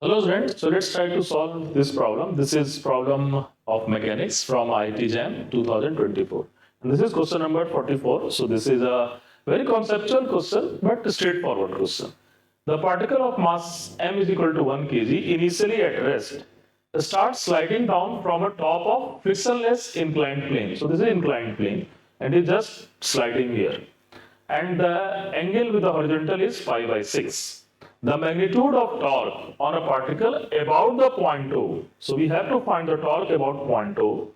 Hello friends, so let's try to solve this problem. This is problem of mechanics from IIT JAM 2024. And this is question number 44. So this is a very conceptual question but straightforward question. The particle of mass m is equal to 1 kg initially at rest starts sliding down from a top of frictionless inclined plane. So this is inclined plane and it's just sliding here. And the angle with the horizontal is pi by 6. The magnitude of torque on a particle about the point O. So we have to find the torque about point O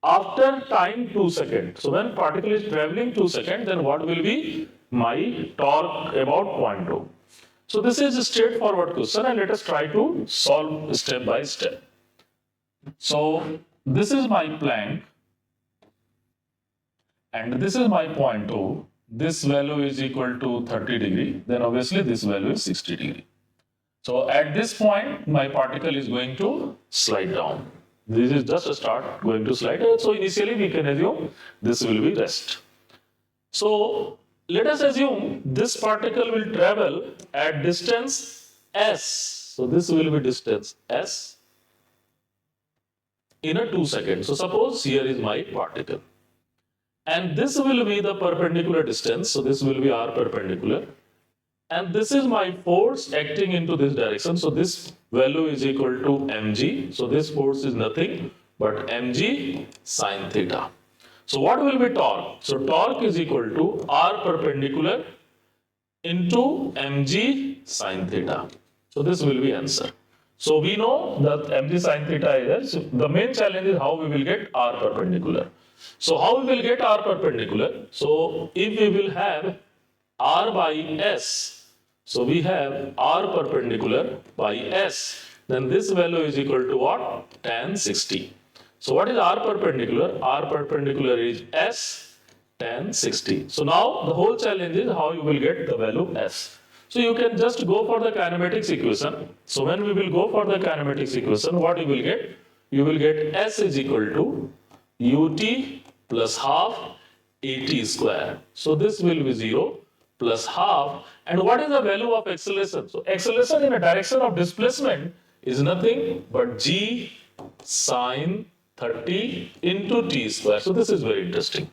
after time 2 seconds. So when particle is traveling 2 seconds, then what will be my torque about point O? So this is a straightforward question and let us try to solve step by step. So this is my plank and this is my point O. This value is equal to 30 degree, then obviously this value is 60 degree. So at this point, my particle is going to slide down. This is just a start going to slide. So initially we can assume this will be rest. So let us assume this particle will travel at distance s. So this will be distance s in a 2 seconds. So suppose here is my particle. And this will be the perpendicular distance. So this will be r perpendicular. And this is my force acting into this direction. So this value is equal to mg. So this force is nothing but mg sine theta. So what will be torque? So torque is equal to r perpendicular into mg sine theta. So this will be answer. So we know that mg sine theta is there. So the main challenge is how we will get r perpendicular. So how we will get r perpendicular? So if we will have r by s, so we have r perpendicular by s, then this value is equal to what? Tan 60. So what is r perpendicular? R perpendicular is s tan 60. So now the whole challenge is how you will get the value s. So you can just go for the kinematics equation. So when we will go for the kinematics equation, what you will get? You will get s is equal to ut plus half at square. So this will be 0 plus half. And what is the value of acceleration? So acceleration in a direction of displacement is nothing but g sine 30 into t square. So this is very interesting.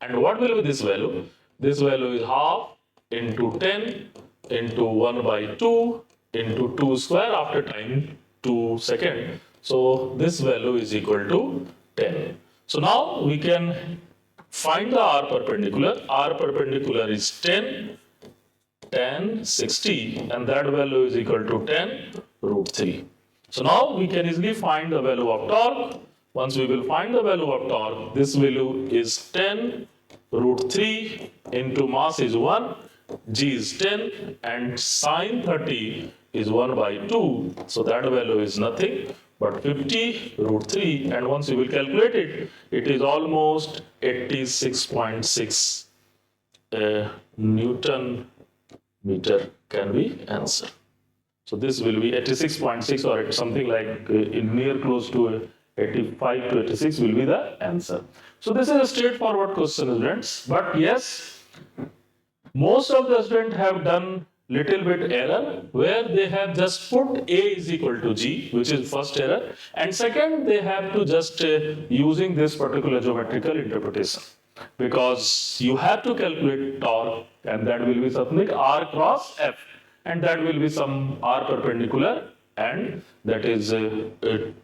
And what will be this value? This value is half into 10 into 1 by 2 into 2 square after time 2 seconds. So this value is equal to 10. So now we can find the r perpendicular. R perpendicular is 10 tan 60 and that value is equal to 10 root 3. So now we can easily find the value of torque. Once we will find the value of torque, this value is 10 root 3 into mass is 1, g is 10 and sine 30 is 1 by 2. So that value is nothing but 50 root 3, and once you will calculate it, it is almost 86.6 Newton meter can be answer. So this will be 86.6 or something like in near close to 85 to 86 will be the answer. So this is a straightforward question, students. But yes, most of the students have done little bit error where they have just put a is equal to g, which is first error, and second they have to just using this particular geometrical interpretation, because you have to calculate torque and that will be something r cross f and that will be some r perpendicular and that is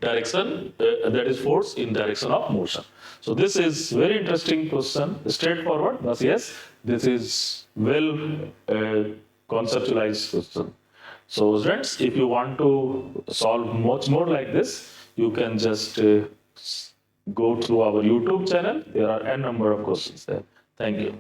direction that is force in direction of motion. So this is very interesting question, straightforward, but yes, this is well conceptualized question. So friends, if you want to solve much more like this, you can just go through our YouTube channel. There are n number of questions there. Thank you.